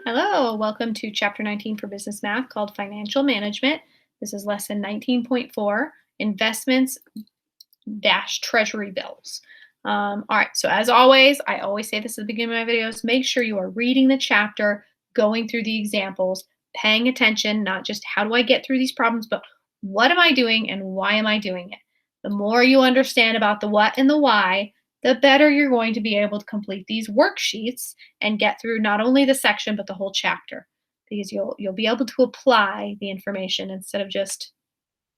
Hello, welcome to Chapter 19 for Business Math called Financial Management. This is Lesson 19.4, Investments - Treasury Bills. All right, so as always, I always say this at the beginning of my videos, make sure you are reading the chapter, going through the examples, paying attention, not just how do I get through these problems, but what am I doing and why am I doing it? The more you understand about the what and the why, the better you're going to be able to complete these worksheets and get through not only the section but the whole chapter, because you'll be able to apply the information instead of just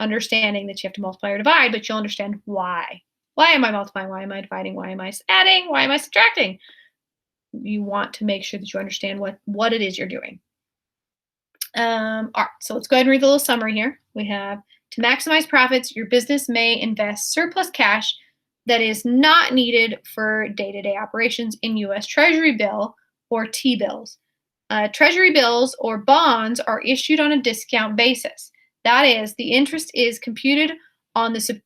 understanding that you have to multiply or divide, but you'll understand why. Why am I multiplying? Why am I dividing? Why am I adding? Why am I subtracting? You want to make sure that you understand what it is you're doing. All right, so let's go ahead and read the little summary here. We have, to maximize profits, your business may invest surplus cash that is not needed for day-to-day operations in U.S. Treasury bill or T-bills. Treasury bills or bonds are issued on a discount basis. That is, the interest is computed the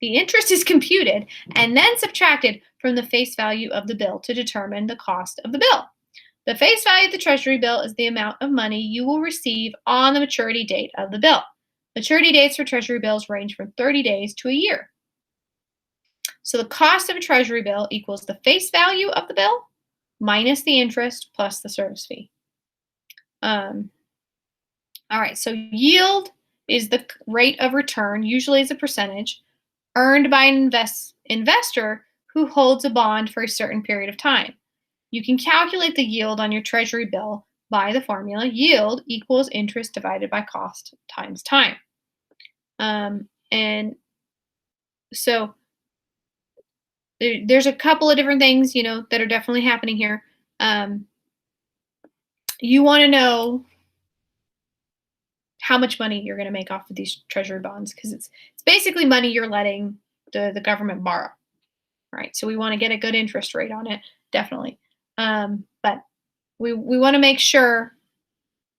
interest is computed and then subtracted from the face value of the bill to determine the cost of the bill. The face value of the Treasury bill is the amount of money you will receive on the maturity date of the bill. Maturity dates for Treasury bills range from 30 days to a year. So the cost of a Treasury bill equals the face value of the bill minus the interest plus the service fee. All right, so yield is the rate of return, usually as a percentage, earned by an investor who holds a bond for a certain period of time. You can calculate the yield on your Treasury bill by the formula yield equals interest divided by cost times time. And so there's a couple of different things, that are definitely happening here. You want to know how much money you're going to make off of these Treasury bonds, because it's basically money you're letting the government borrow, right? So we want to get a good interest rate on it, definitely. But we want to make sure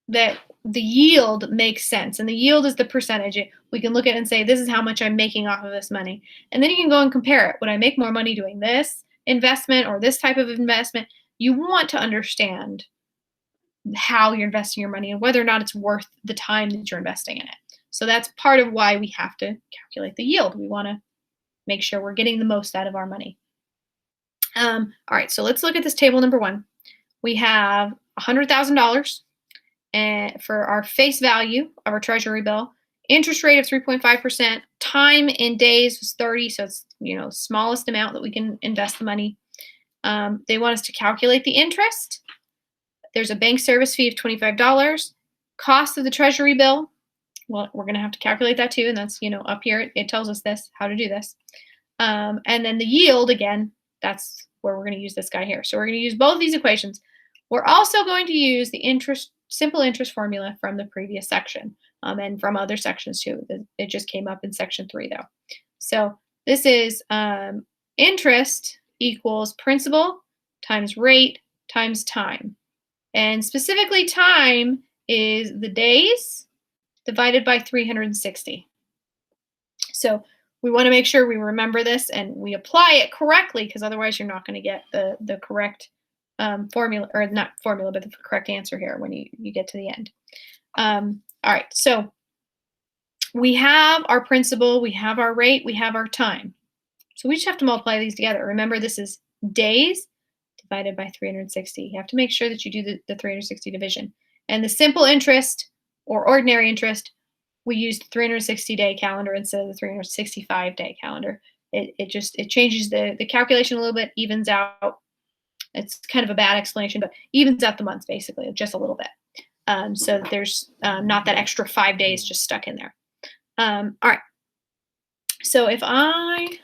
that the yield makes sense, and the yield is the percentage. We can look at it and say, this is how much I'm making off of this money. And then you can go and compare it. Would I make more money doing this investment or this type of investment? You want to understand how you're investing your money and whether or not it's worth the time that you're investing in it. So that's part of why we have to calculate the yield. We want to make sure we're getting the most out of our money. All right, so let's look at this table number 1. We have $100,000 for our face value of our Treasury bill. Interest rate of 3.5%. Time in days was 30, so it's smallest amount that we can invest the money. They want us to calculate the interest. There's a bank service fee of $25. Cost of the Treasury bill. Well, we're going to have to calculate that too, and that's up here. It tells us how to do this. And then the yield, again, that's where we're going to use this guy here. So we're going to use both these equations. We're also going to use the simple interest formula from the previous section, and from other sections too. It just came up in section 3 though. So this is interest equals principal times rate times time. And specifically time is the days divided by 360. So we want to make sure we remember this and we apply it correctly, because otherwise you're not going to get the correct formula, or not formula, but the correct answer here when you get to the end. All right, so we have our principal, we have our rate, we have our time. So we just have to multiply these together. Remember, this is days divided by 360. You have to make sure that you do the 360 division. And the simple interest or ordinary interest, we use the 360-day calendar instead of the 365-day calendar. It changes the calculation a little bit, evens out. It's kind of a bad explanation, but evens out the months basically, just a little bit. So that there's not that extra 5 days just stuck in there. All right. So if I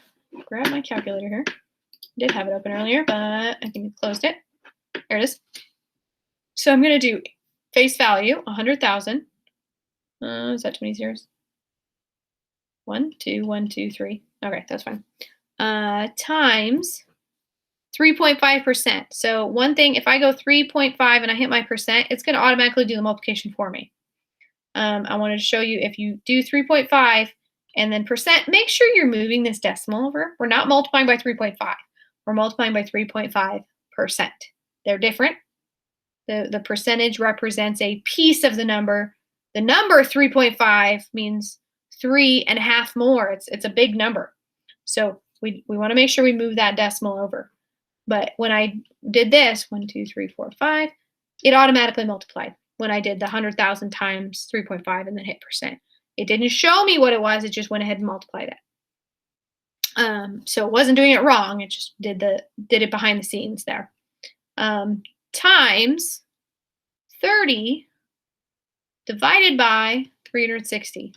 grab my calculator here, I did have it open earlier, but I think I closed it. There it is. So I'm going to do face value, 100,000. Is that too many zeros? 1, 2, 1, 2, 3. Okay, that's fine. Times 3.5%. So one thing, if I go 3.5 and I hit my percent, it's going to automatically do the multiplication for me. I wanted to show you, if you do 3.5 and then percent, make sure you're moving this decimal over. We're not multiplying by 3.5. We're multiplying by 3.5%. They're different. The percentage represents a piece of the number. The number 3.5 means 3.5 more. It's a big number. So we want to make sure we move that decimal over. But when I did this, 1, 2, 3, 4, 5, it automatically multiplied when I did the 100,000 times 3.5 and then hit percent. It didn't show me what it was. It just went ahead and multiplied it. So it wasn't doing it wrong. It just did it behind the scenes there. Times 30 divided by 360.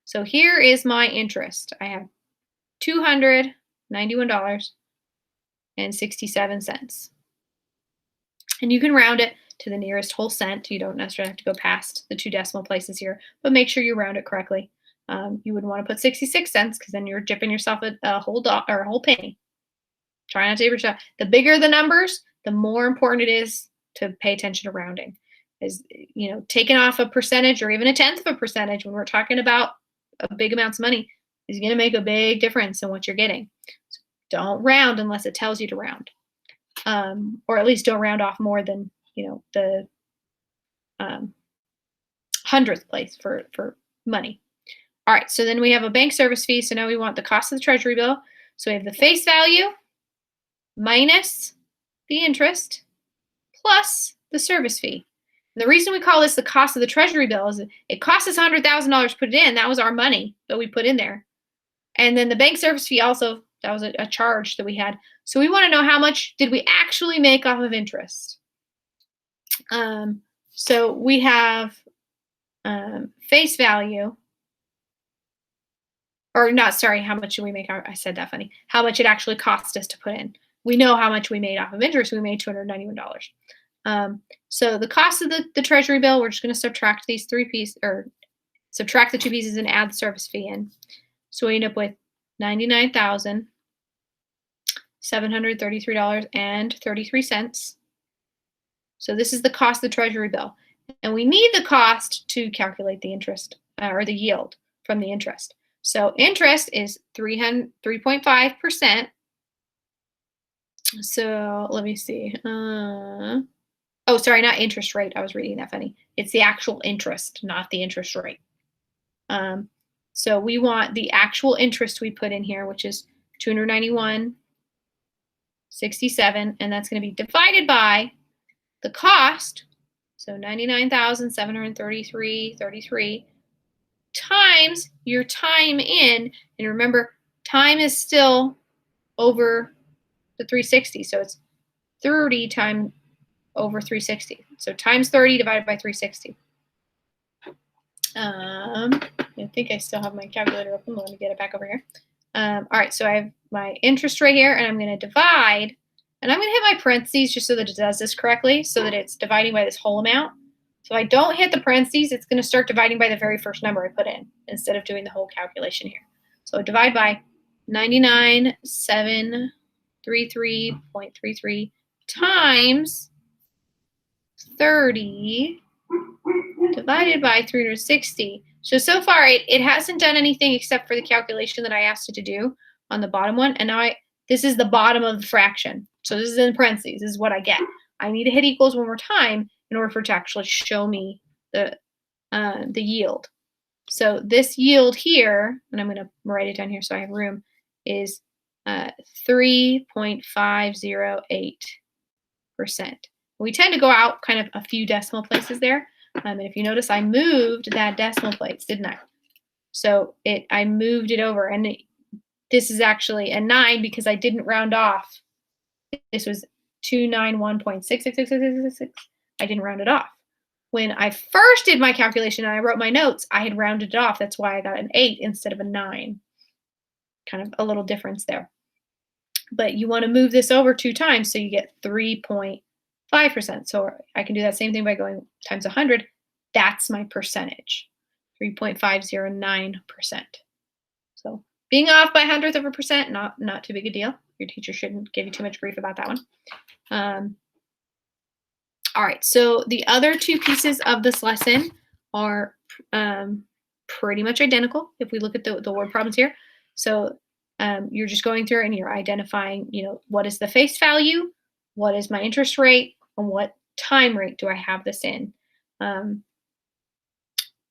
So here is my interest. I have $291.67. And you can round it to the nearest whole cent. You don't necessarily have to go past the 2 decimal places here, but make sure you round it correctly. You wouldn't want to put 66 cents because then you're gypping yourself a whole or a whole penny. Try not to overshot. The bigger the numbers, the more important it is to pay attention to rounding. Is, you know, taking off a percentage or even a tenth of a percentage when we're talking about a big amounts of money is going to make a big difference in what you're getting. So don't round unless it tells you to round, or at least don't round off more than, you know, the 100th place for money. All right, so then we have a bank service fee. So now we want the cost of the treasury bill. So we have the face value minus the interest plus the service fee. And the reason we call this the cost of the treasury bill is it cost us $100,000 to put it in. That was our money that we put in there. And then the bank service fee also, that was a charge that we had. So we want to know how much did we actually make off of interest. So we have face value, or not, sorry, how much did we make? I said that funny. How much it actually cost us to put in. We know how much we made off of interest. We made $291. So the cost of the treasury bill, we're just going to subtract these 3 pieces, or subtract the 2 pieces and add the service fee in. So we end up with $99,733.33. So this is the cost of the treasury bill. And we need the cost to calculate the interest, or the yield from the interest. So interest is 3.5%. So let me see. Oh, sorry, not interest rate. I was reading that funny. It's the actual interest, not the interest rate. So we want the actual interest we put in here, which is $291.67, and that's going to be divided by the cost, so $99,733.33 times your time in, and remember, time is still over the 360, so it's 30 times over 360. So times 30 divided by 360. I think I still have my calculator open. Let me get it back over here. All right, so I have my interest right here, and I'm going to divide, and I'm going to hit my parentheses just so that it does this correctly, so that it's dividing by this whole amount. So if I don't hit the parentheses, it's going to start dividing by the very first number I put in instead of doing the whole calculation here. So divide by 99,733.33 times 30 divided by 360. So far it hasn't done anything except for the calculation that I asked it to do on the bottom one. And now this is the bottom of the fraction. So this is in parentheses. This is what I get. I need to hit equals one more time in order for it to actually show me the yield. So this yield here, and I'm going to write it down here so I have room, is 3.508%. We tend to go out kind of a few decimal places there. And if you notice, I moved that decimal place, didn't I? So I moved it over, and this is actually a 9 because I didn't round off. This was 291.66666. I didn't round it off. When I first did my calculation and I wrote my notes, I had rounded it off. That's why I got an 8 instead of a 9. Kind of a little difference there. But you want to move this over 2 times, so you get 3.5%. So I can do that same thing by going times 100. That's my percentage, 3.509%. So being off by 100th of a percent, not too big a deal. Your teacher shouldn't give you too much grief about that one. All right, so the other 2 pieces of this lesson are pretty much identical if we look at the word problems here. So you're just going through and you're identifying, what is the face value, what is my interest rate and what time rate do I have this in. Um,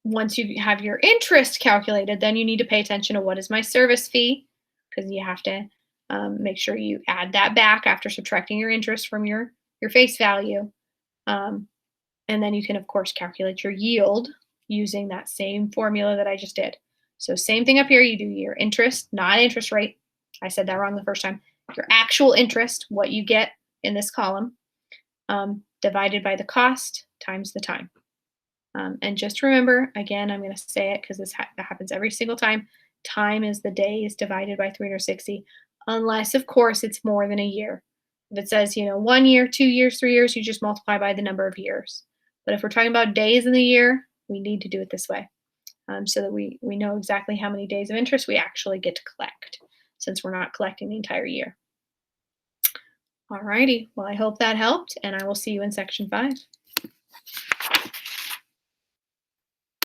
Once you have your interest calculated, then you need to pay attention to what is my service fee, because you have to make sure you add that back after subtracting your interest from your face value. Um, and then you can, of course, calculate your yield using that same formula that I just did. So same thing up here, you do your interest, not interest rate. I said that wrong the first time. Your actual interest, what you get in this column, divided by the cost times the time. And just remember, again, I'm going to say it because that happens every single time. Time is the days divided by 360, unless, of course, it's more than a year. If it says, 1 year, 2 years, 3 years, you just multiply by the number of years. But if we're talking about days in the year, we need to do it this way, so that we know exactly how many days of interest we actually get to collect, since we're not collecting the entire year. All righty. Well, I hope that helped, and I will see you in section 5.